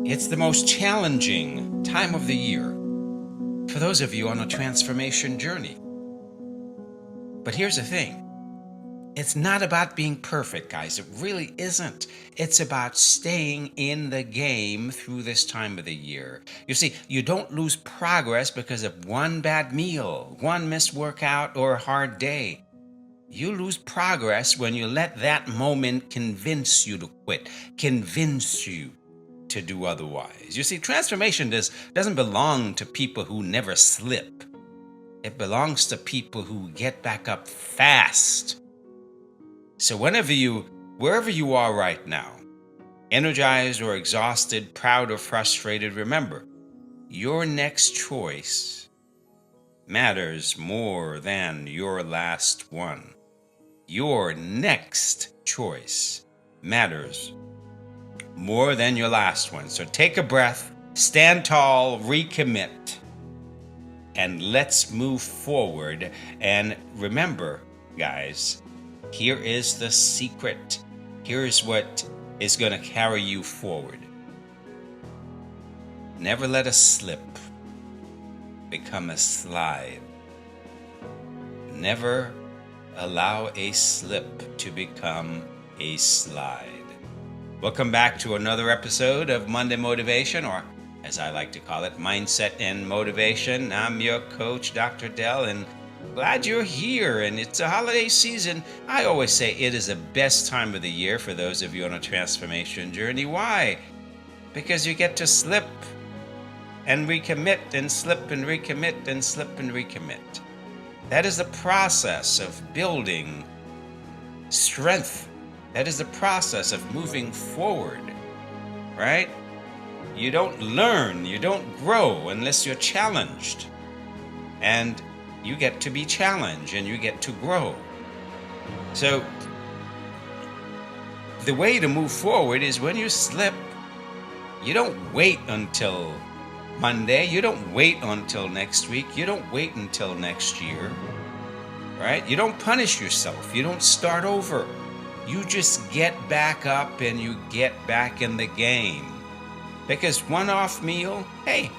It's the most challenging time of the year for those of you on a transformation journey. But here's the thing. It's not about being perfect, guys. It really isn't. It's about staying in the game through this time of the year. You see, you don't lose progress because of one bad meal, one missed workout, or a hard day. You lose progress when you let that moment convince you to quit, convince you to do otherwise. You see, transformation doesn't belong to people who never slip. It belongs to people who get back up fast. So wherever you are right now, energized or exhausted, proud or frustrated, remember, your next choice matters more than your last one. Your next choice matters more than your last one. So take a breath, stand tall, recommit, and let's move forward. And remember, guys, here is the secret. Here's what is going to carry you forward. Never let a slip become a slide. Never allow a slip to become a slide. Welcome back to another episode of Monday Motivation, or as I like to call it, Mindset and Motivation. I'm your coach, Dr. Dell, and glad you're here. And it's a holiday season. I always say it is the best time of the year for those of you on a transformation journey. Why? Because you get to slip and recommit, and slip and recommit, and slip and recommit. That is the process of building strength. That is the process of moving forward, right? You don't learn, you don't grow unless you're challenged. And you get to be challenged and you get to grow. So the way to move forward is when you slip, you don't wait until Monday, you don't wait until next week, you don't wait until next year, right? You don't punish yourself, you don't start over. You just get back up and you get back in the game. Because one off meal, hey,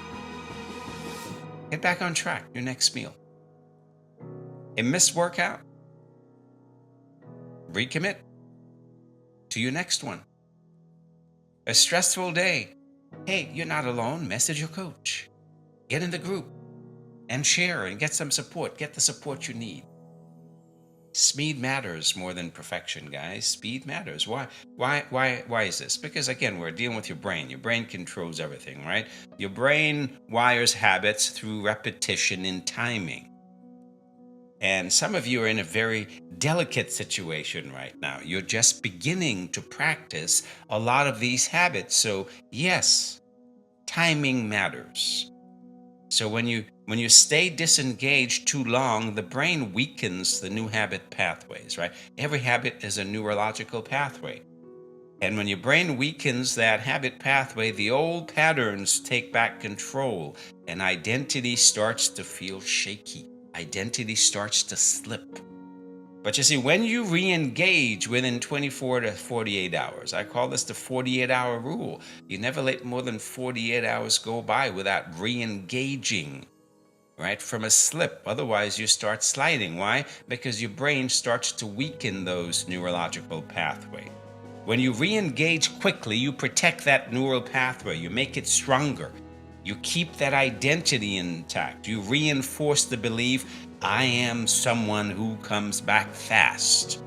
get back on track, your next meal. A missed workout, recommit to your next one. A stressful day, hey, you're not alone, message your coach. Get in the group and share and get some support. Get the support you need. Speed matters more than perfection, guys. Speed matters. Why is this? Because again, we're dealing with your brain. Your brain controls everything, right? Your brain wires habits through repetition and timing. And some of you are in a very delicate situation right now. You're just beginning to practice a lot of these habits. So yes, timing matters. So when you stay disengaged too long, the brain weakens the new habit pathways, right? Every habit is a neurological pathway. And when your brain weakens that habit pathway, the old patterns take back control and identity starts to feel shaky. Identity starts to slip. But you see, when you re-engage within 24 to 48 hours, I call this the 48-hour rule. You never let more than 48 hours go by without re-engaging, right, from a slip. Otherwise, you start sliding. Why? Because your brain starts to weaken those neurological pathways. When you re-engage quickly, you protect that neural pathway. You make it stronger. You keep that identity intact. You reinforce the belief, I am someone who comes back fast.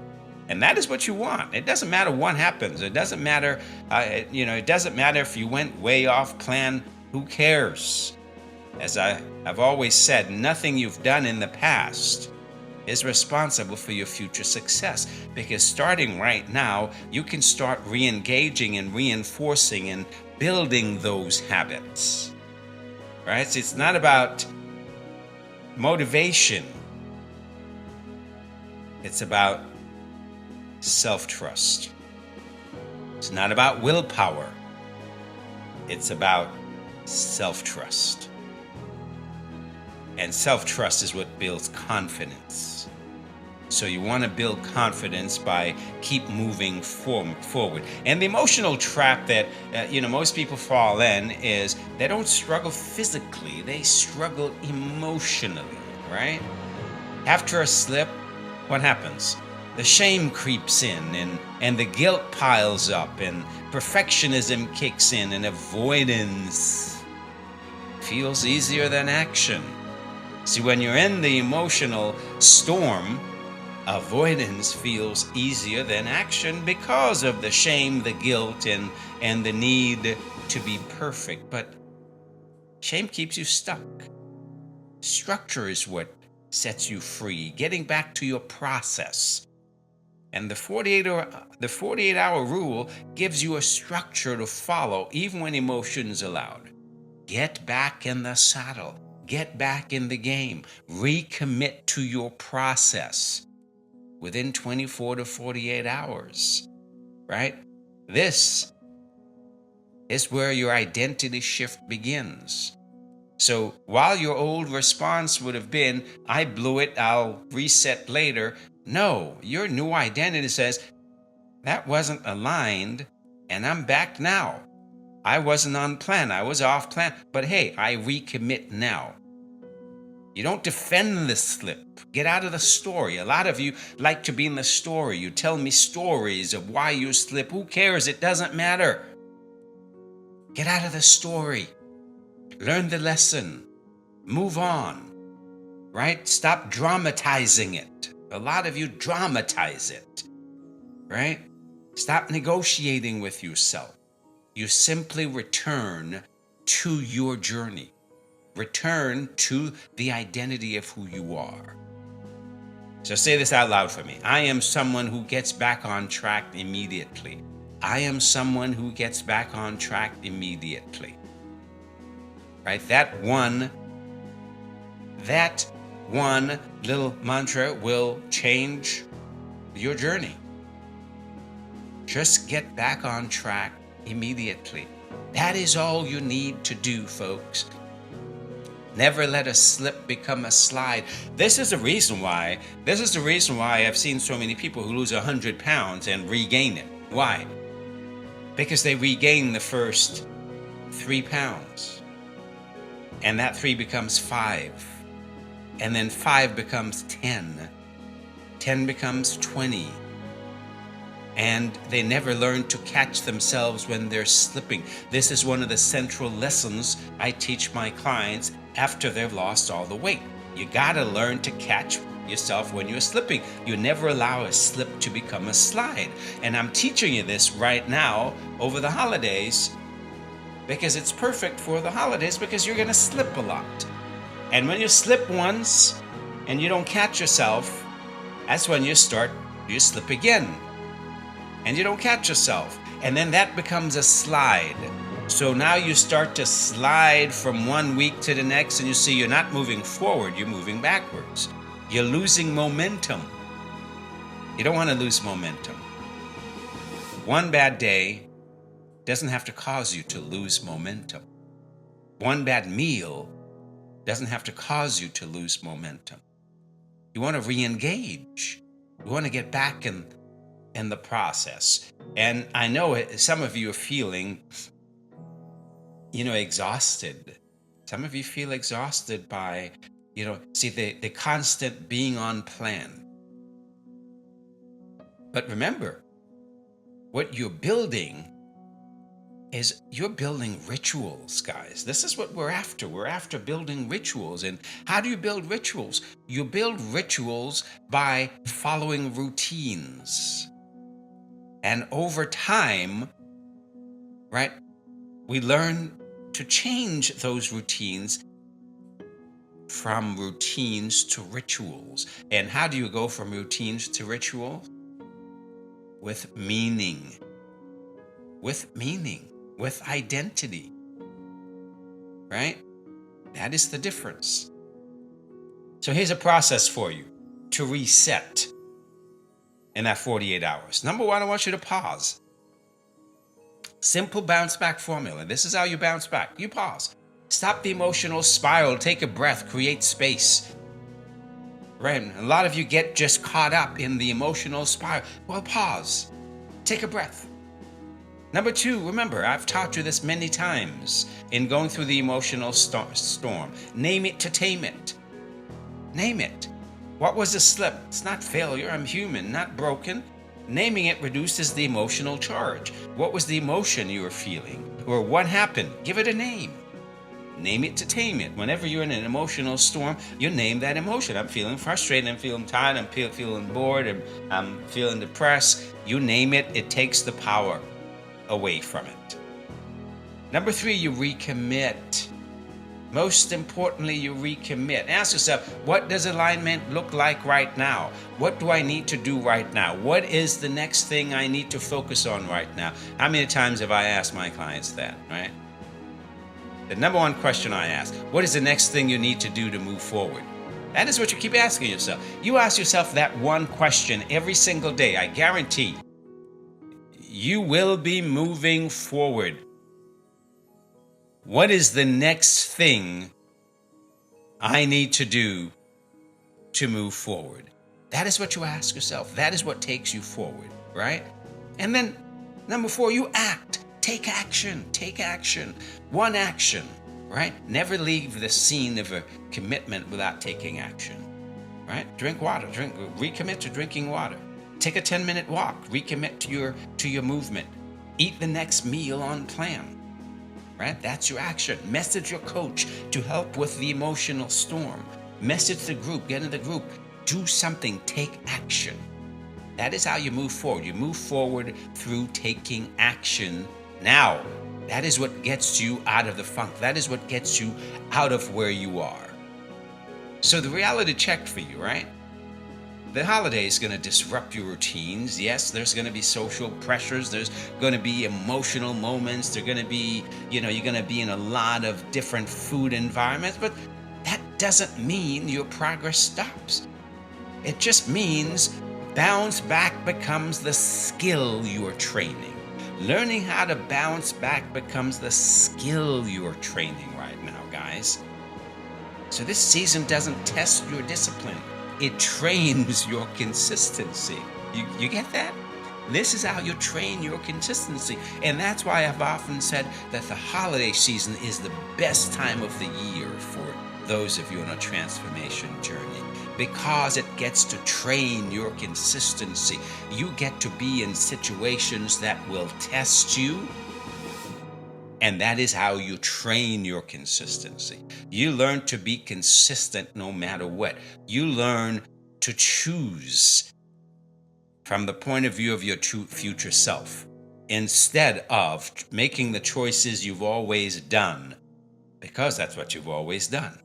And that is what you want. It doesn't matter what happens. It doesn't matter, it doesn't matter if you went way off plan. Who cares? As I've always said, nothing you've done in the past is responsible for your future success. Because starting right now, you can start re-engaging and reinforcing and building those habits. Right? So it's not about motivation. It's about self-trust. It's not about willpower. It's about self-trust. And self-trust is what builds confidence. So you want to build confidence by keep moving forward. And the emotional trap that most people fall in is they don't struggle physically, they struggle emotionally, right? After a slip, what happens? The shame creeps in, and the guilt piles up, and perfectionism kicks in, and avoidance feels easier than action. See, when you're in the emotional storm, avoidance feels easier than action because of the shame, the guilt, and the need to be perfect. But shame keeps you stuck. Structure is what sets you free, getting back to your process. And the 48-hour rule gives you a structure to follow even when emotions are loud. Get back in the saddle. Get back in the game. Recommit to your process within 24 to 48 hours, right? This is where your identity shift begins. So while your old response would have been, I blew it, I'll reset later. No, your new identity says, that wasn't aligned, and I'm back now. I wasn't on plan, I was off plan, but hey, I recommit now. You don't defend the slip. Get out of the story. A lot of you like to be in the story. You tell me stories of why you slip. Who cares? It doesn't matter. Get out of the story. Learn the lesson. Move on. Right? Stop dramatizing it. A lot of you dramatize it. Right? Stop negotiating with yourself. You simply return to your journey. Return to the identity of who you are. So say this out loud for me. I am someone who gets back on track immediately. I am someone who gets back on track immediately. Right? That one little mantra will change your journey. Just get back on track immediately. That is all you need to do, folks. Never let a slip become a slide. This is the reason why I've seen so many people who lose 100 pounds and regain it. Why? Because they regain the first 3 pounds. And that 3 becomes 5. And then 5 becomes 10. 10 becomes 20. And they never learn to catch themselves when they're slipping. This is one of the central lessons I teach my clients after they've lost all the weight. You gotta learn to catch yourself when you're slipping. You never allow a slip to become a slide. And I'm teaching you this right now over the holidays because it's perfect for the holidays because you're gonna slip a lot. And when you slip once and you don't catch yourself, that's when you slip again. And you don't catch yourself. And then that becomes a slide. So now you start to slide from one week to the next, and you see you're not moving forward, you're moving backwards. You're losing momentum. You don't want to lose momentum. One bad day doesn't have to cause you to lose momentum. One bad meal doesn't have to cause you to lose momentum. You want to re-engage. You want to get back in the process. And I know some of you are feeling exhausted. Some of you feel exhausted by, the constant being on plan. But remember, what you're building is you're building rituals, guys. This is what we're after. We're after building rituals. And how do you build rituals? You build rituals by following routines. And over time, right, we learn to change those routines from routines to rituals. And how do you go from routines to rituals? With meaning. With meaning. With identity. Right? That is the difference. So here's a process for you to reset in that 48 hours. Number one, I want you to pause. Simple bounce back formula. This is how you bounce back. You pause. Stop the emotional spiral. Take a breath. Create space. Right? A lot of you get just caught up in the emotional spiral. Well, pause. Take a breath. Number 2, remember, I've taught you this many times in going through the emotional storm. Name it to tame it. Name it. What was a slip? It's not failure. I'm human, not broken. Naming it reduces the emotional charge. What was the emotion you were feeling? Or what happened? Give it a name. Name it to tame it. Whenever you're in an emotional storm, you name that emotion. I'm feeling frustrated. I'm feeling tired. I'm feeling bored. I'm feeling depressed. You name it. It takes the power away from it. Number 3, you recommit. Most importantly, you recommit. Ask yourself, what does alignment look like right now? What do I need to do right now? What is the next thing I need to focus on right now? How many times have I asked my clients that, right? The number 1 question I ask, what is the next thing you need to do to move forward? That is what you keep asking yourself. You ask yourself that one question every single day. I guarantee you will be moving forward. What is the next thing I need to do to move forward? That is what you ask yourself. That is what takes you forward, right? And then number 4, you act. Take action. Take action. One action, right? Never leave the scene of a commitment without taking action, right? Drink water. Recommit to drinking water. Take a 10-minute walk. Recommit to your movement. Eat the next meal on plan. Right? That's your action. Message your coach to help with the emotional storm. Message the group. Get in the group. Do something. Take action. That is how you move forward. You move forward through taking action now. That is what gets you out of the funk. That is what gets you out of where you are. So the reality check for you, right? The holiday is going to disrupt your routines. Yes, there's going to be social pressures. There's going to be emotional moments. They're going to be, you're going to be in a lot of different food environments. But that doesn't mean your progress stops. It just means bounce back becomes the skill you are training. Learning how to bounce back becomes the skill you are training right now, guys. So this season doesn't test your discipline. It trains your consistency. You get that? This is how you train your consistency. And that's why I've often said that the holiday season is the best time of the year for those of you on a transformation journey, because it gets to train your consistency. You get to be in situations that will test you. And that is how you train your consistency. You learn to be consistent no matter what. You learn to choose from the point of view of your true future self, instead of making the choices you've always done, because that's what you've always done.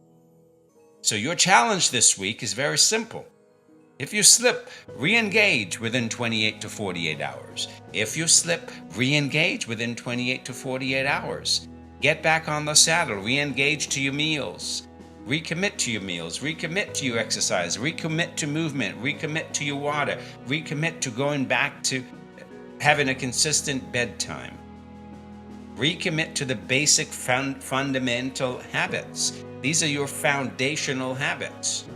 So your challenge this week is very simple. If you slip, re-engage within 28 to 48 hours. If you slip, re-engage within 28 to 48 hours. Get back on the saddle, re-engage to your meals. Recommit to your meals, recommit to your exercise, recommit to movement, recommit to your water, recommit to going back to having a consistent bedtime. Recommit to the basic fundamental habits. These are your foundational habits.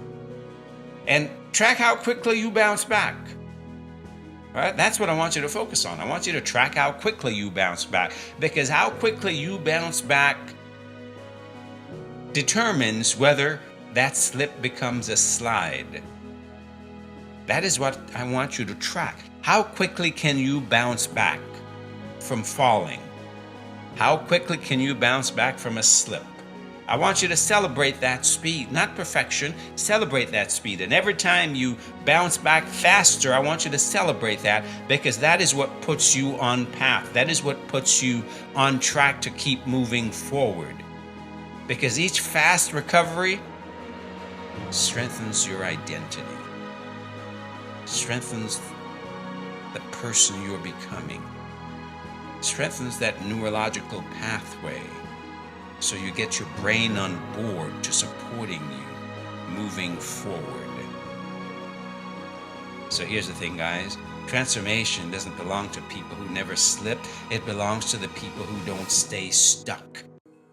And track how quickly you bounce back. All right? That's what I want you to focus on. I want you to track how quickly you bounce back, because how quickly you bounce back determines whether that slip becomes a slide. That is what I want you to track. How quickly can you bounce back from falling? How quickly can you bounce back from a slip? I want you to celebrate that speed, not perfection. Celebrate that speed. And every time you bounce back faster, I want you to celebrate that, because that is what puts you on path. That is what puts you on track to keep moving forward. Because each fast recovery strengthens your identity, strengthens the person you're becoming, strengthens that neurological pathway. So you get your brain on board to supporting you moving forward. So here's the thing, guys. Transformation doesn't belong to people who never slip. It belongs to the people who don't stay stuck.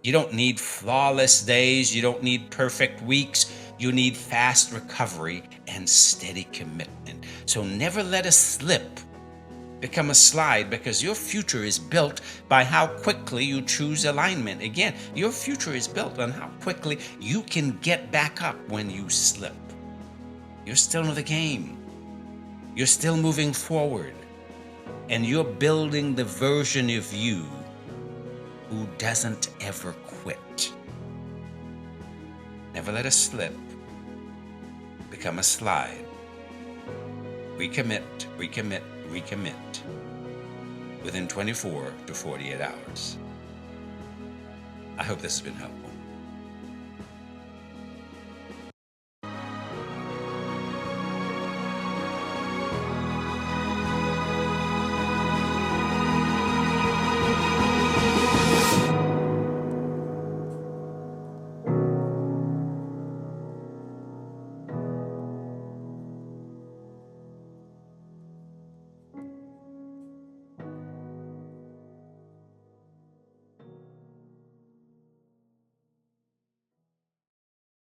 You don't need flawless days. You don't need perfect weeks. You need fast recovery and steady commitment. So never let a slip become a slide, because your future is built by how quickly you choose alignment. Again, your future is built on how quickly you can get back up when you slip. You're still in the game. You're still moving forward. And you're building the version of you who doesn't ever quit. Never let a slip become a slide. Recommit, recommit, recommit within 24 to 48 hours. I hope this has been helpful.